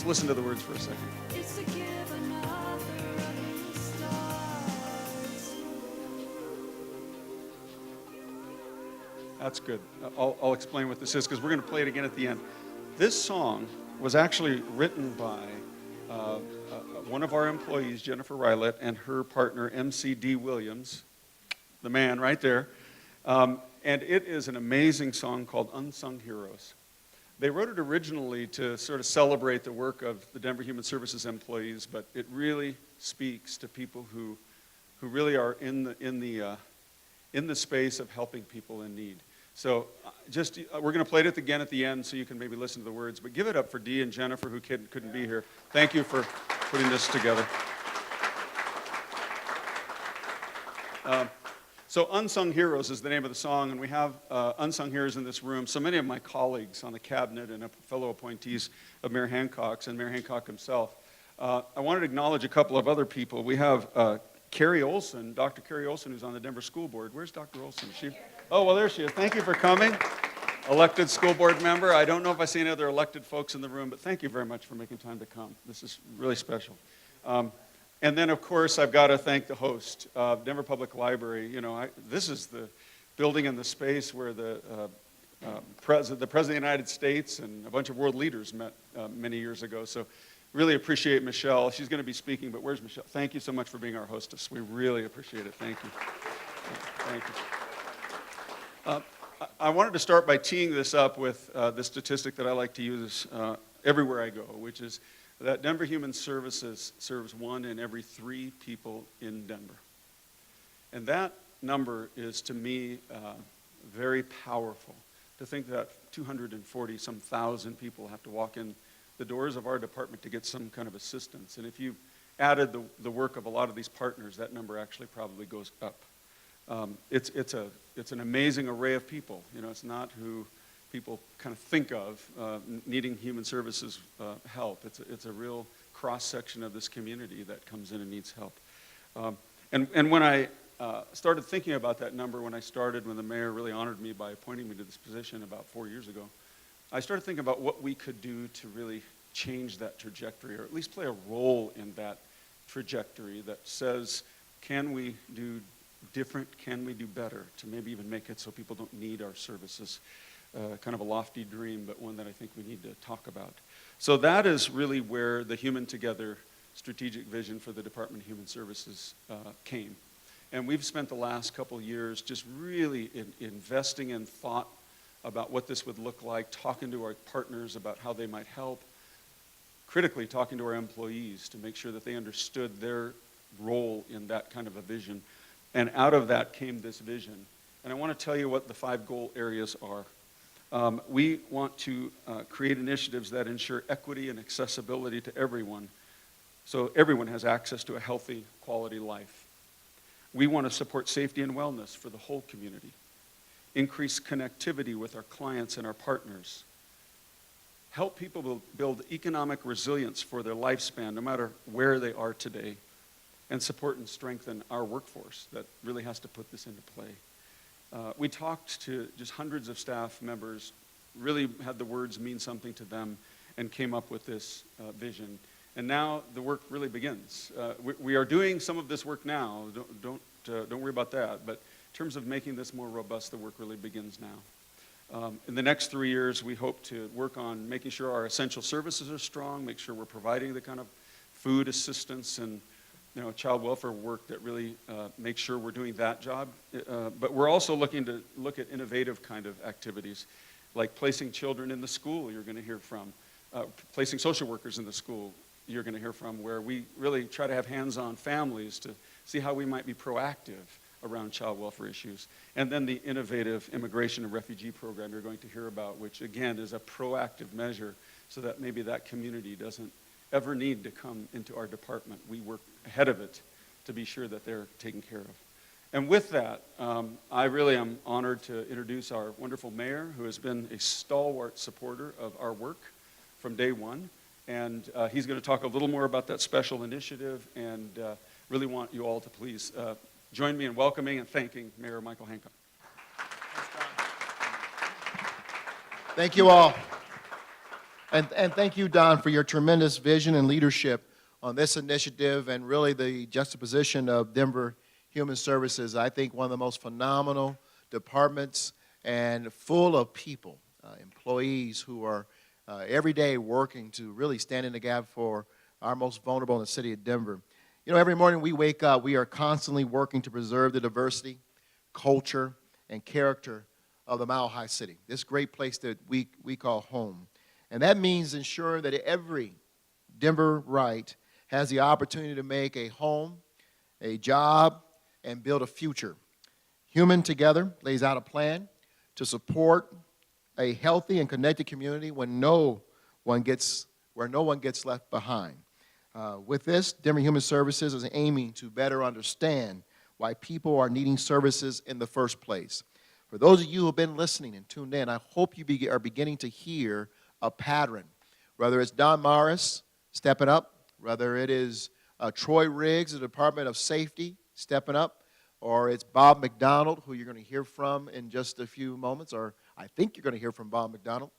Just listen to the words for a second. It's to give another of the stars. That's good. I'll explain what this is because we're going to play it again at the end. This song was actually written by one of our employees, Jennifer Rylett, and her partner, MC.D. Williams, the man right there. And it is an amazing song called Unsung Heroes. They wrote it originally to sort of celebrate the work of the Denver Human Services employees, but it really speaks to people who really are in the space of helping people in need. So we're going to play it again at the end so you can maybe listen to the words. But give it up for Dee and Jennifer who couldn't be here. Thank you for putting this together. So Unsung Heroes is the name of the song, and we have unsung heroes in this room. So many of my colleagues on the cabinet and fellow appointees of Mayor Hancock's and Mayor Hancock himself. I wanted to acknowledge a couple of other people. We have Carrie Olson, Dr. Carrie Olson, who's on the Denver School Board. Where's Dr. Olson? Oh, well, there she is. Thank you for coming. Elected school board member. I don't know if I see any other elected folks in the room, but thank you very much for making time to come. This is really special. And then, of course, I've got to thank the host, Denver Public Library. You know, this is the building and the space where the President of the United States and a bunch of world leaders met many years ago. So really appreciate Michelle. She's going to be speaking, but where's Michelle? Thank you so much for being our hostess. We really appreciate it. Thank you. Thank you. I wanted to start by teeing this up with the statistic that I like to use everywhere I go, which is that Denver Human Services serves 1 in every 3 people in Denver. And that number is, to me, very powerful. To think that 240-some thousand people have to walk in the doors of our department to get some kind of assistance. And if you added the work of a lot of these partners, that number actually probably goes up. It's an amazing array of people. You know, it's not who people kind of think of needing human services help. It's a real cross-section of this community that comes in and needs help. And when I started thinking about that number, when the mayor really honored me by appointing me to this position about 4 years ago, I started thinking about what we could do to really change that trajectory, or at least play a role in that trajectory that says, can we do different, can we do better to maybe even make it so people don't need our services? Kind of a lofty dream, but one that I think we need to talk about. So that is really where the Human Together strategic vision for the Department of Human Services came. And we've spent the last couple of years just really investing in thought about what this would look like, talking to our partners about how they might help, critically talking to our employees to make sure that they understood their role in that kind of a vision. And out of that came this vision. And I want to tell you what the 5 goal areas are. We want to create initiatives that ensure equity and accessibility to everyone, so everyone has access to a healthy, quality life. We want to support safety and wellness for the whole community, increase connectivity with our clients and our partners, help people build economic resilience for their lifespan, no matter where they are today, and support and strengthen our workforce that really has to put this into play. We talked to just hundreds of staff members, really had the words mean something to them, and came up with this vision. And now the work really begins. We are doing some of this work now. Don't worry about that. But in terms of making this more robust, the work really begins now. In the next 3 years, we hope to work on making sure our essential services are strong, make sure we're providing the kind of food assistance and child welfare work that really makes sure we're doing that job. But we're also looking to look at innovative kind of activities, like placing children in the school, you're going to hear from, placing social workers in the school, you're going to hear from, where we really try to have hands-on families to see how we might be proactive around child welfare issues. And then the innovative immigration and refugee program you're going to hear about, which again is a proactive measure so that maybe that community doesn't ever need to come into our department. We work ahead of it to be sure that they're taken care of. And with that, I really am honored to introduce our wonderful mayor, who has been a stalwart supporter of our work from day one. And he's going to talk a little more about that special initiative, and really want you all to please join me in welcoming and thanking Mayor Michael Hancock. Thank you all. And thank you, Don, for your tremendous vision and leadership on this initiative and really the juxtaposition of Denver Human Services. I think one of the most phenomenal departments and full of people, employees who are every day working to really stand in the gap for our most vulnerable in the city of Denver. You know, every morning we wake up, we are constantly working to preserve the diversity, culture, and character of the Mile High City, this great place that we call home. And that means ensuring that every Denverite has the opportunity to make a home, a job, and build a future. Human Together lays out a plan to support a healthy and connected community where no one gets left behind. With this, Denver Human Services is aiming to better understand why people are needing services in the first place. For those of you who have been listening and tuned in, I hope you are beginning to hear a pattern, whether it's Don Morris stepping up, whether it is Troy Riggs, the Department of Safety, stepping up, or it's Bob McDonald, who you're going to hear from in just a few moments, or I think you're going to hear from Bob McDonald.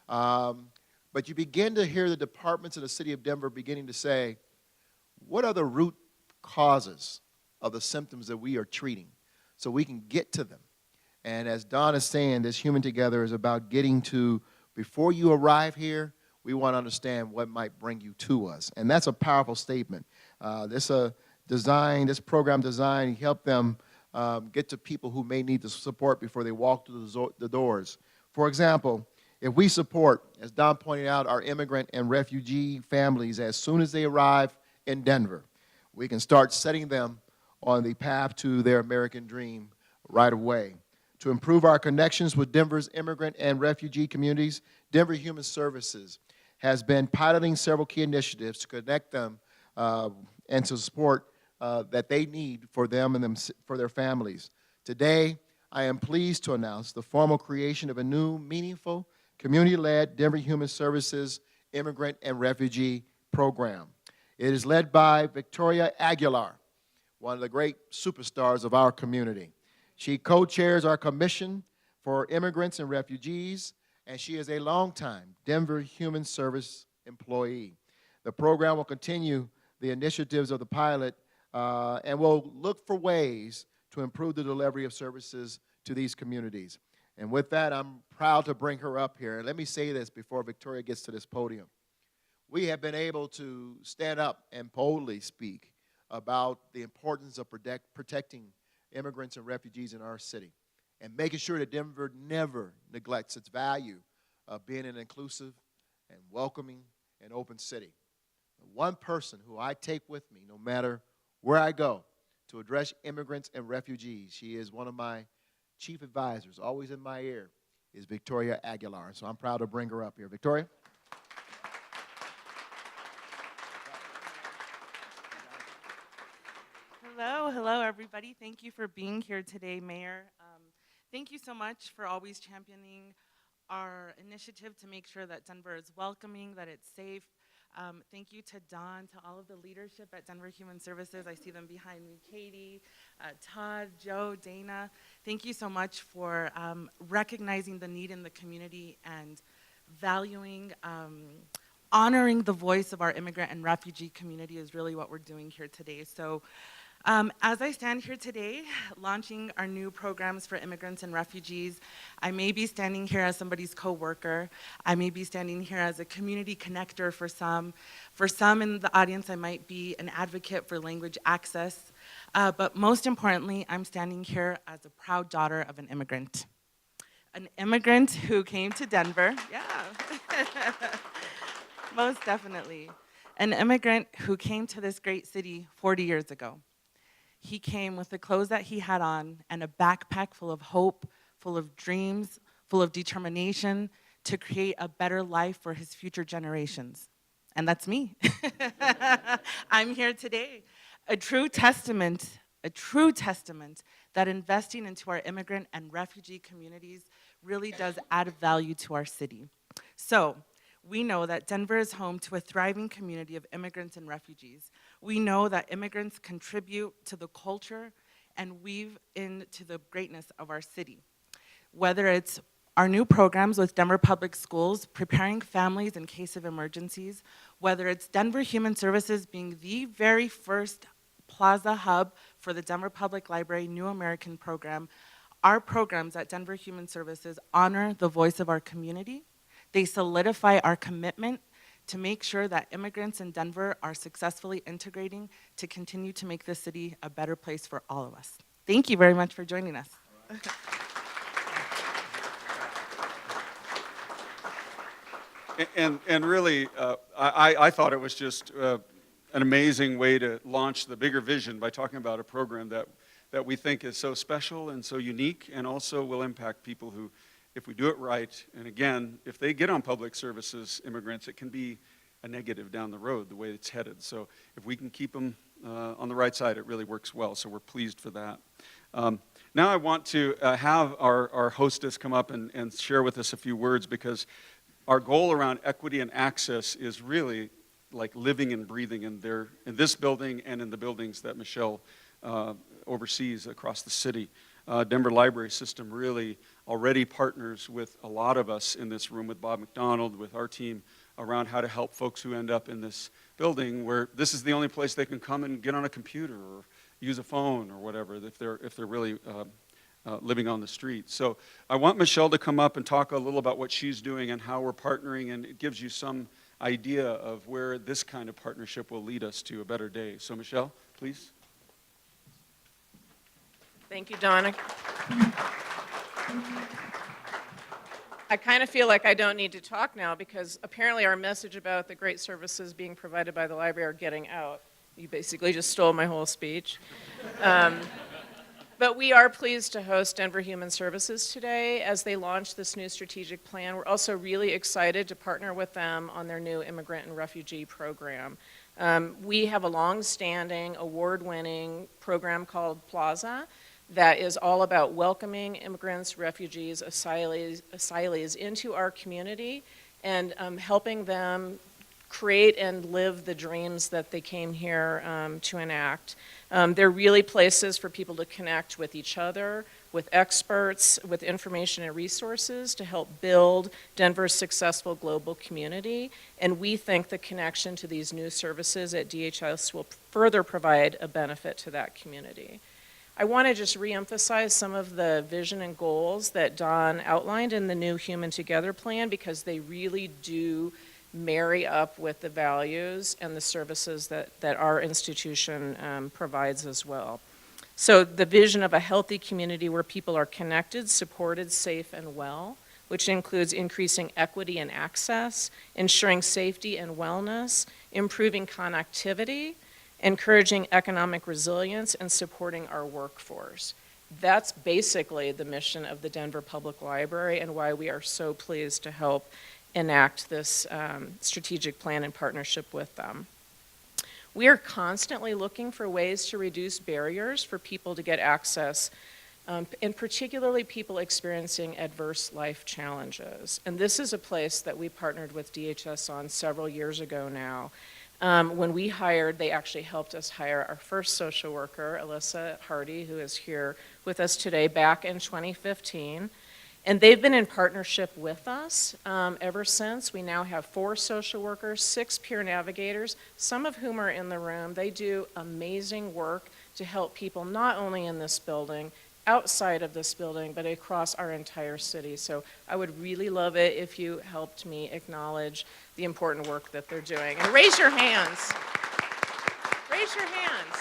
But you begin to hear the departments in the city of Denver beginning to say, what are the root causes of the symptoms that we are treating so we can get to them? And as Don is saying, this Human Together is about getting to, before you arrive here, we want to understand what might bring you to us. And that's a powerful statement. This program design help them get to people who may need the support before they walk through the doors. For example, if we support, as Don pointed out, our immigrant and refugee families as soon as they arrive in Denver, we can start setting them on the path to their American dream right away. To improve our connections with Denver's immigrant and refugee communities, Denver Human Services has been piloting several key initiatives to connect them and to support that they need for them and for their families. Today, I am pleased to announce the formal creation of a new, meaningful, community-led Denver Human Services Immigrant and Refugee Program. It is led by Victoria Aguilar, one of the great superstars of our community. She co-chairs our Commission for Immigrants and Refugees, and she is a longtime Denver Human Service employee. The program will continue the initiatives of the pilot and will look for ways to improve the delivery of services to these communities. And with that, I'm proud to bring her up here. And let me say this before Victoria gets to this podium. We have been able to stand up and boldly speak about the importance of protecting immigrants and refugees in our city and making sure that Denver never neglects its value of being an inclusive and welcoming and open city. One person who I take with me no matter where I go to address immigrants and refugees, she is one of my chief advisors, always in my ear, is Victoria Aguilar. So I'm proud to bring her up here. Victoria? Hello, everybody. Thank you for being here today, Mayor. Thank you so much for always championing our initiative to make sure that Denver is welcoming, that it's safe. Thank you to Don, to all of the leadership at Denver Human Services. I see them behind me, Katie, Todd, Joe, Dana. Thank you so much for recognizing the need in the community and valuing, honoring the voice of our immigrant and refugee community is really what we're doing here today. So as I stand here today, launching our new programs for immigrants and refugees, I may be standing here as somebody's coworker. I may be standing here as a community connector for some. For some in the audience, I might be an advocate for language access. But most importantly, I'm standing here as a proud daughter of an immigrant. An immigrant who came to Denver. Yeah. Most definitely. An immigrant who came to this great city 40 years ago. He came with the clothes that he had on and a backpack full of hope, full of dreams, full of determination to create a better life for his future generations. And that's me. I'm here today. A true testament that investing into our immigrant and refugee communities really does add value to our city. So, we know that Denver is home to a thriving community of immigrants and refugees. We know that immigrants contribute to the culture and weave into the greatness of our city. Whether it's Our new programs with Denver Public Schools, preparing families in case of emergencies, whether it's Denver Human Services being the very first plaza hub for the Denver Public Library New American program, our programs at Denver Human Services honor the voice of our community. They solidify our commitment to make sure that immigrants in Denver are successfully integrating to continue to make this city a better place for all of us. Thank you very much for joining us. And really, I thought it was just an amazing way to launch the bigger vision by talking about a program that we think is so special and so unique, and also will impact people who, if we do it right, and again, if they get on public services, immigrants, it can be a negative down the road, the way it's headed. So if we can keep them on the right side, it really works well, so we're pleased for that. Now I want to have our hostess come up and share with us a few words, because our goal around equity and access is really like living and breathing in this building and in the buildings that Michelle oversees across the city. Denver Library System really already partners with a lot of us in this room, with Bob McDonald, with our team, around how to help folks who end up in this building where this is the only place they can come and get on a computer or use a phone or whatever, if they're really living on the street. So I want Michelle to come up and talk a little about what she's doing and how we're partnering, and it gives you some idea of where this kind of partnership will lead us to a better day. So Michelle, please. Thank you, Donna. I kind of feel like I don't need to talk now, because apparently our message about the great services being provided by the library are getting out. You basically just stole my whole speech. But we are pleased to host Denver Human Services today as they launch this new strategic plan. We're also really excited to partner with them on their new Immigrant and Refugee program. We have a long-standing, award-winning program called Plaza that is all about welcoming immigrants, refugees, asylees into our community and helping them create and live the dreams that they came here to enact. They're really places for people to connect with each other, with experts, with information and resources to help build Denver's successful global community. And we think the connection to these new services at DHS will further provide a benefit to that community. I want to just reemphasize some of the vision and goals that Don outlined in the new Human Together plan, because they really do marry up with the values and the services that our institution provides as well. So the vision of a healthy community where people are connected, supported, safe, and well, which includes increasing equity and access, ensuring safety and wellness, improving connectivity, encouraging economic resilience, and supporting our workforce. That's basically the mission of the Denver Public Library and why we are so pleased to help enact this strategic plan in partnership with them. We are constantly looking for ways to reduce barriers for people to get access, and particularly people experiencing adverse life challenges. And this is a place that we partnered with DHS on several years ago now. When we hired, they actually helped us hire our first social worker, Alyssa Hardy, who is here with us today, back in 2015. And they've been in partnership with us ever since. We now have 4 social workers, 6 peer navigators, some of whom are in the room. They do amazing work to help people not only in this building, outside of this building, but across our entire city. So I would really love it if you helped me acknowledge the important work that they're doing. And raise your hands. Raise your hands.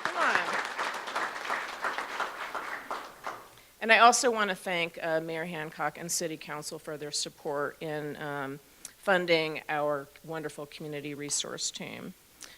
Come on. And I also want to thank Mayor Hancock and City Council for their support in funding our wonderful community resource team.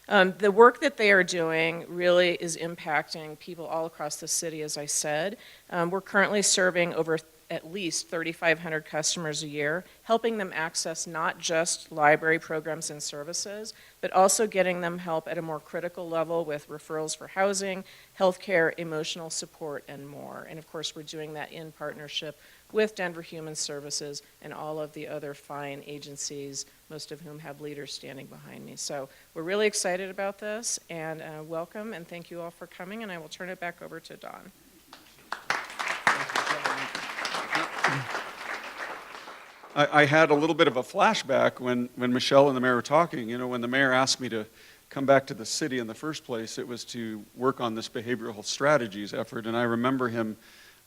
The work that they are doing really is impacting people all across the city, as I said. We're currently serving over at least 3,500 customers a year, helping them access not just library programs and services, but also getting them help at a more critical level with referrals for housing, healthcare, emotional support, and more. And of course, we're doing that in partnership with Denver Human Services and all of the other fine agencies, most of whom have leaders standing behind me. So we're really excited about this, and welcome, and thank you all for coming, and I will turn it back over to Don. I had a little bit of a flashback when Michelle and the mayor were talking. You know, when the mayor asked me to come back to the city in the first place, it was to work on this behavioral health strategies effort. And I remember him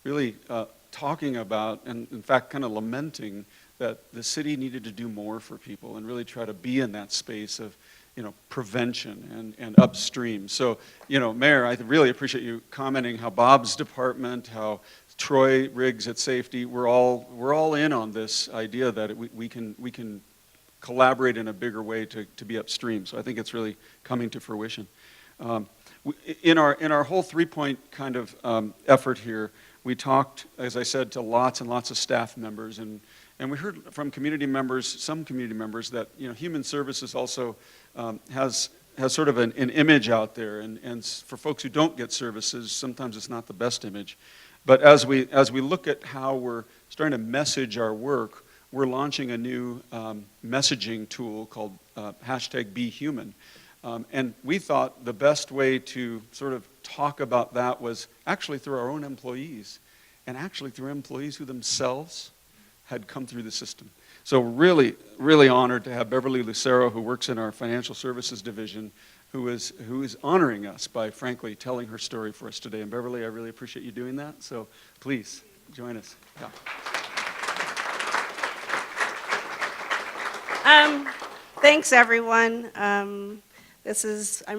really talking about, and in fact kind of lamenting, that the city needed to do more for people and really try to be in that space of, you know, prevention and upstream. So, you know, Mayor, I really appreciate you commenting how Bob's department, how Troy Riggs at Safety, we're all in on this idea that we can collaborate in a bigger way to be upstream. So I think it's really coming to fruition. In our whole three-point kind of effort here, we talked, as I said, to lots and lots of staff members, and we heard from community members, some community members, that, you know, human services also has sort of an image out there, and for folks who don't get services, sometimes it's not the best image. But as we look at how we're starting to message our work, we're launching a new messaging tool called #BeHuman. And we thought the best way to sort of talk about that was actually through our own employees, and actually through employees who themselves had come through the system. So really, really honored to have Beverly Lucero, who works in our financial services division, who is honoring us by, frankly, telling her story for us today. And Beverly, I really appreciate you doing that. So please, join us. Yeah. Thanks, everyone. I'm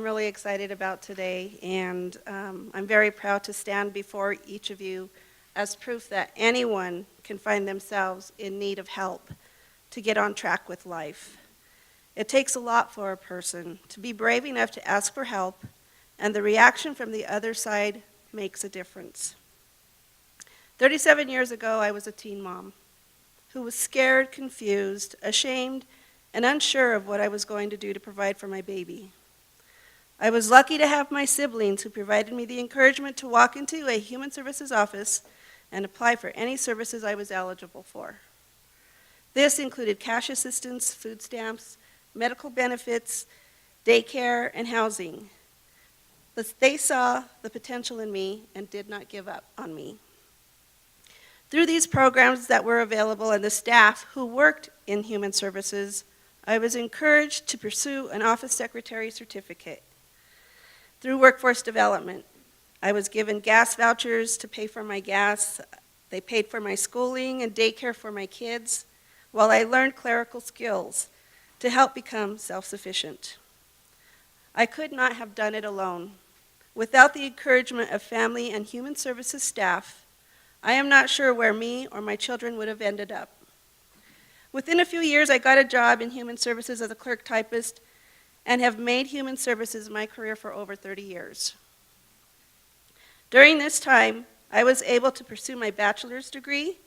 really excited about today, and I'm very proud to stand before each of you as proof that anyone can find themselves in need of help to get on track with life. It takes a lot for a person to be brave enough to ask for help, and the reaction from the other side makes a difference. 37 years ago, I was a teen mom who was scared, confused, ashamed, and unsure of what I was going to do to provide for my baby. I was lucky to have my siblings who provided me the encouragement to walk into a human services office and apply for any services I was eligible for. This included cash assistance, food stamps, medical benefits, daycare, and housing. They saw the potential in me and did not give up on me. Through these programs that were available and the staff who worked in human services, I was encouraged to pursue an office secretary certificate. Through workforce development, I was given gas vouchers to pay for my gas. They paid for my schooling and daycare for my kids, while I learned clerical skills to help become self-sufficient. I could not have done it alone. Without the encouragement of family and human services staff, I am not sure where me or my children would have ended up. Within a few years, I got a job in human services as a clerk typist and have made human services my career for over 30 years. During this time, I was able to pursue my bachelor's degree,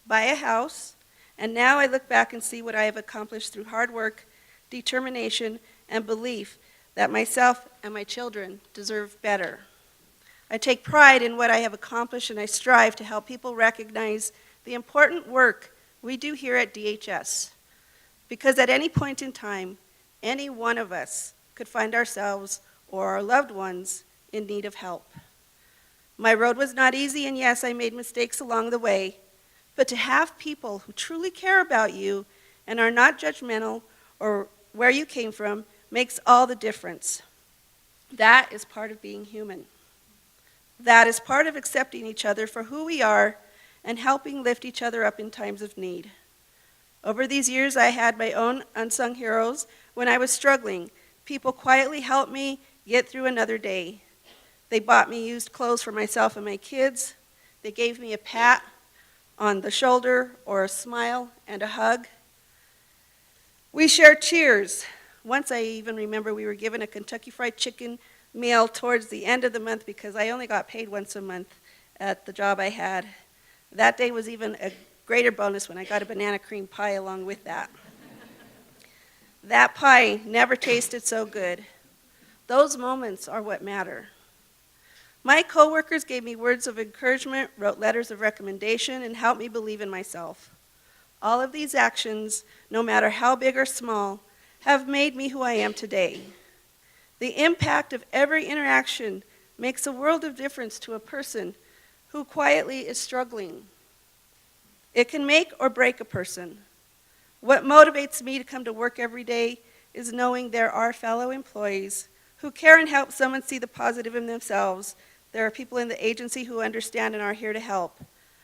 buy a house, and now I look back and see what I have accomplished through hard work, determination, and belief that myself and my children deserve better. I take pride in what I have accomplished, and I strive to help people recognize the important work we do here at DHS, because at any point in time, any one of us could find ourselves or our loved ones in need of help. My road was not easy, and yes, I made mistakes along the way, but to have people who truly care about you and are not judgmental or where you came from makes all the difference. That is part of being human. That is part of accepting each other for who we are and helping lift each other up in times of need. Over these years, I had my own unsung heroes. When I was struggling, people quietly helped me get through another day. They bought me used clothes for myself and my kids. They gave me a pat on the shoulder or a smile and a hug. We shared cheers. Once I even remember we were given a Kentucky Fried Chicken meal towards the end of the month because I only got paid once a month at the job I had. That day was even a greater bonus when I got a banana cream pie along with that. That pie never tasted so good. Those moments are what matter. My coworkers gave me words of encouragement, wrote letters of recommendation, and helped me believe in myself. All of these actions, no matter how big or small, have made me who I am today. The impact of every interaction makes a world of difference to a person who quietly is struggling. It can make or break a person. What motivates me to come to work every day is knowing there are fellow employees who care and help someone see the positive in themselves. There are people in the agency who understand and are here to help.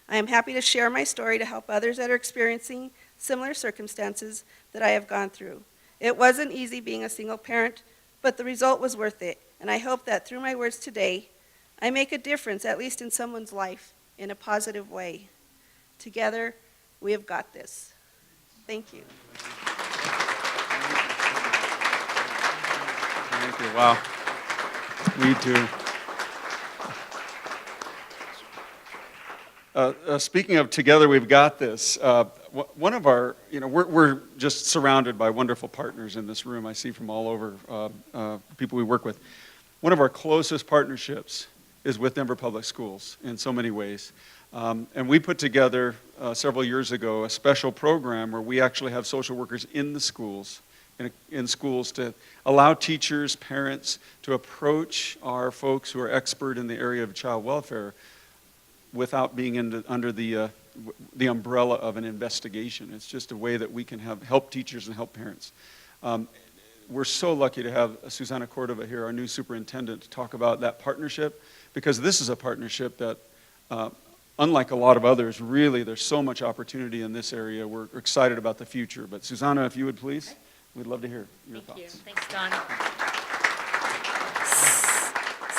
I am happy to share my story to help others that are experiencing similar circumstances that I have gone through. It wasn't easy being a single parent, but the result was worth it, and I hope that through my words today, I make a difference, at least in someone's life, in a positive way. Together, we have got this. Thank you. Thank you. Wow. Me too. Speaking of together, we've got this. One of our, we're just surrounded by wonderful partners in this room. I see from all over people we work with. One of our closest partnerships is with Denver Public Schools in so many ways. And we put together several years ago a special program where we actually have social workers in the schools, in schools to allow teachers, parents to approach our folks who are expert in the area of child welfare without being under the umbrella of an investigation. It's just a way that we can help teachers and help parents. We're so lucky to have Susana Cordova here, our new superintendent, to talk about that partnership, because this is a partnership that, unlike a lot of others, really there's so much opportunity in this area. We're excited about the future. But Susana, if you would please, we'd love to hear your thoughts. Thank you. Thanks, Don.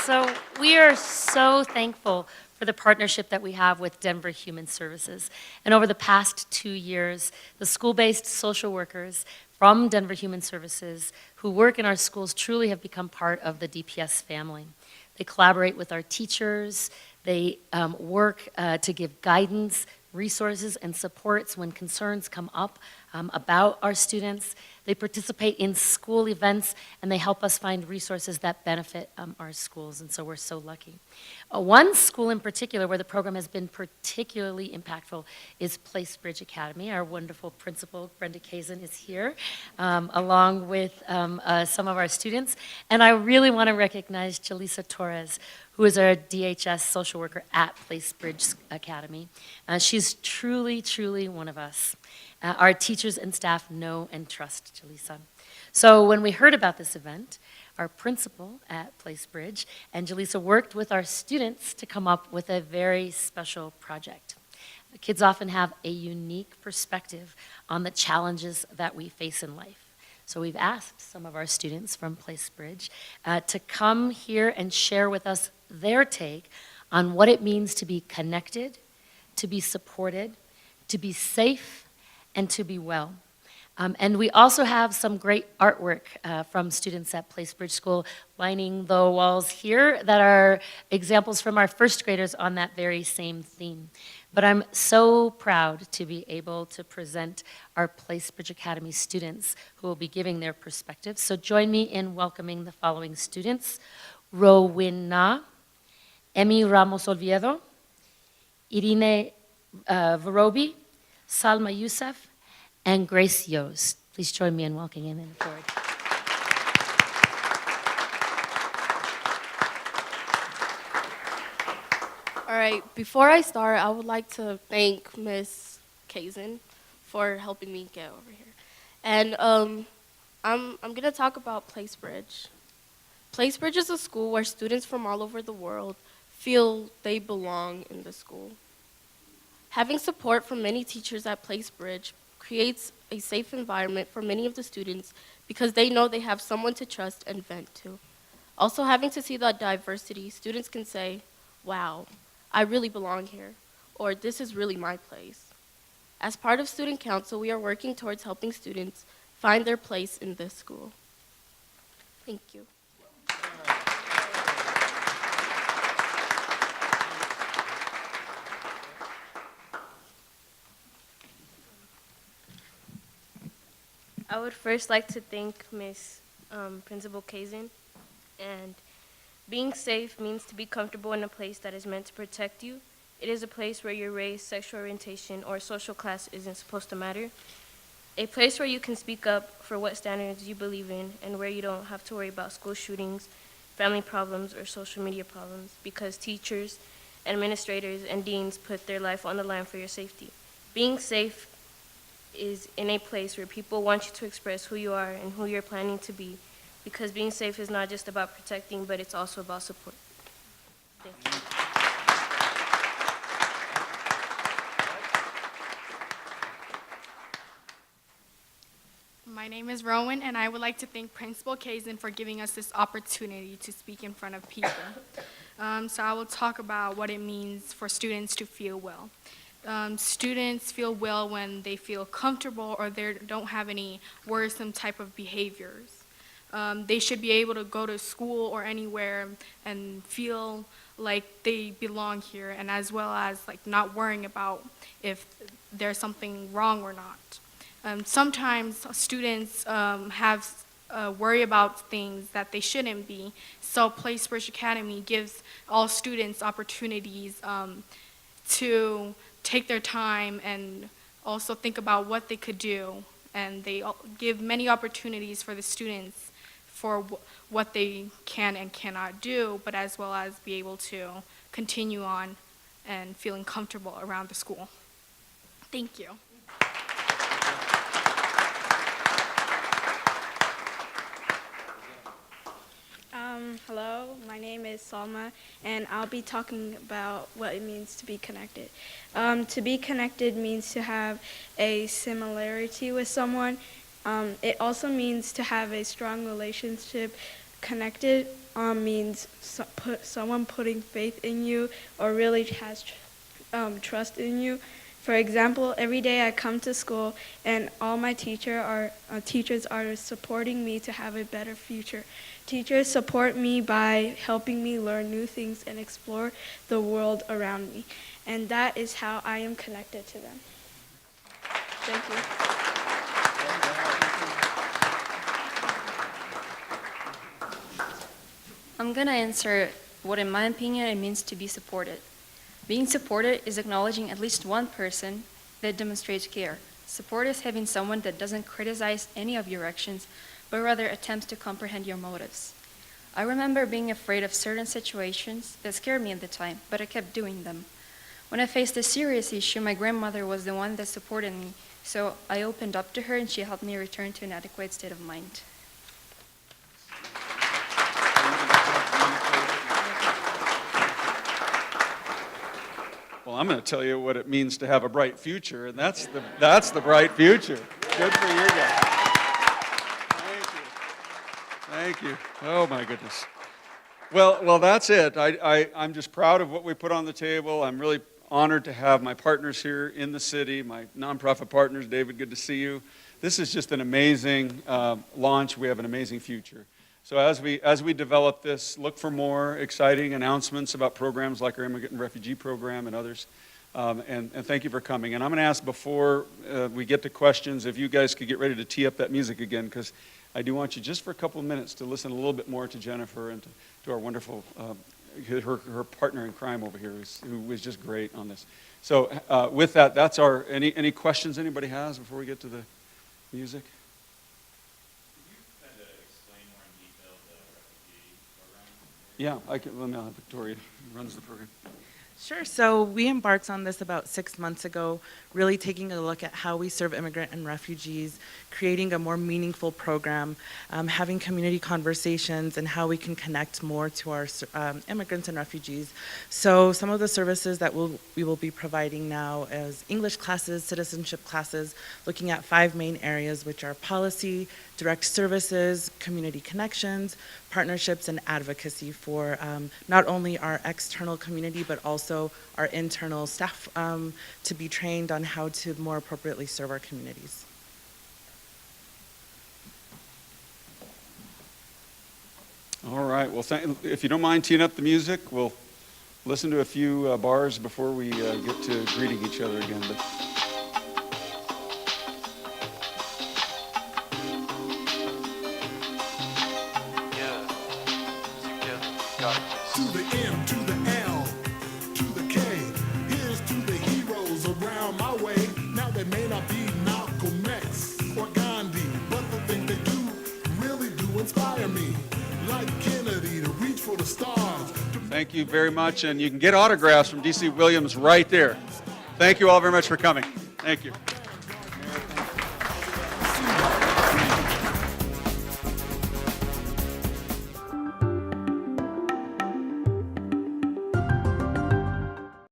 So we are so thankful for the partnership that we have with Denver Human Services. And over the past 2 years, the school-based social workers from Denver Human Services who work in our schools truly have become part of the DPS family. They collaborate with our teachers. They work to give guidance, resources, and supports when concerns come up about our students. They participate in school events, and they help us find resources that benefit our schools, and so we're so lucky. One school in particular where the program has been particularly impactful is Place Bridge Academy. Our wonderful principal, Brenda Kazin, is here, along with some of our students. And I really want to recognize Jaleesa Torres, who is our DHS social worker at Place Bridge Academy. She's truly, truly one of us. Our teachers and staff know and trust Jaleesa. So when we heard about this event, our principal at Place Bridge and Jaleesa worked with our students to come up with a very special project. The kids often have a unique perspective on the challenges that we face in life. So we've asked some of our students from Place Bridge to come here and share with us their take on what it means to be connected, to be supported, to be safe, and to be well. And we also have some great artwork from students at Place Bridge School lining the walls here that are examples from our first graders on that very same theme. But I'm so proud to be able to present our Place Bridge Academy students who will be giving their perspectives. So join me in welcoming the following students: Rowena, Emmy Ramos Oviedo, Irene Varobi, Salma Youssef, and Grace Yost. Please join me in welcoming them forward. All right, before I start, I would like to thank Miss Kazin for helping me get over here. And I'm going to talk about Place Bridge. Place Bridge is a school where students from all over the world feel they belong in the school. Having support from many teachers at Place Bridge creates a safe environment for many of the students because they know they have someone to trust and vent to. Also, having to see that diversity, students can say, wow, I really belong here, or this is really my place. As part of Student Council, we are working towards helping students find their place in this school. Thank you. I would first like to thank Miss Principal Kazin. And being safe means to be comfortable in a place that is meant to protect you. It is a place where your race, sexual orientation, or social class isn't supposed to matter. A place where you can speak up for what standards you believe in and where you don't have to worry about school shootings, family problems, or social media problems because teachers, administrators, and deans put their life on the line for your safety. Being safe is in a place where people want you to express who you are and who you're planning to be, because being safe is not just about protecting, but it's also about support. Thank you. My name is Rowan, and I would like to thank Principal Kazin for giving us this opportunity to speak in front of people. So I will talk about what it means for students to feel well. Students feel well when they feel comfortable or they don't have any worrisome type of behaviors. They should be able to go to school or anywhere and feel like they belong here, and as well as like not worrying about if there's something wrong or not. Sometimes students have worry about things that they shouldn't be, so Place Bridge Academy gives all students opportunities to take their time and also think about what they could do, and they give many opportunities for the students for what they can and cannot do, but as well as be able to continue on and feeling comfortable around the school. Thank you. Hello, my name is Salma, and I'll be talking about what it means to be connected. To be connected means to have a similarity with someone. It also means to have a strong relationship. Connected means someone putting faith in you or really has trust in you. For example, every day I come to school and all my teachers are supporting me to have a better future. Teachers support me by helping me learn new things and explore the world around me. And that is how I am connected to them. Thank you. I'm going to answer what, in my opinion, it means to be supported. Being supported is acknowledging at least one person that demonstrates care. Support is having someone that doesn't criticize any of your actions, but rather attempts to comprehend your motives. I remember being afraid of certain situations that scared me at the time, but I kept doing them. When I faced a serious issue, my grandmother was the one that supported me, so I opened up to her and she helped me return to an adequate state of mind. Well, I'm going to tell you what it means to have a bright future, and that's the bright future. Good for you guys. Thank you. Oh, my goodness. Well, that's it. I'm just proud of what we put on the table. I'm really honored to have my partners here in the city, my nonprofit partners. David, good to see you. This is just an amazing launch. We have an amazing future. So as we develop this, look for more exciting announcements about programs like our Immigrant and Refugee program and others. And thank you for coming. And I'm going to ask before we get to questions, if you guys could get ready to tee up that music again, because I do want you just for a couple of minutes to listen a little bit more to Jennifer and to our wonderful, her partner in crime over here, who was just great on this. So with that, that's our, any questions anybody has before we get to the music? Yeah, let me have Victoria, who runs the program. Sure. So we embarked on this about 6 months ago, really taking a look at how we serve immigrant and refugees, creating a more meaningful program, having community conversations, and how we can connect more to our immigrants and refugees. So some of the services that we will be providing now is English classes, citizenship classes, looking at 5 main areas, which are policy, direct services, community connections, partnerships, and advocacy for not only our external community, but also our internal staff to be trained on how to more appropriately serve our communities. All right, well, if you don't mind teeing up the music, we'll listen to a few bars before we get to greeting each other again. But to the M, to the L, to the K. Here's to the heroes around my way. Now they may not be Malcolm X or Gandhi, but the things they do really do inspire me. Like Kennedy to reach for the stars. thank you very much, and you can get autographs from D.C. Williams right there. Thank you all very much for coming. Thank you.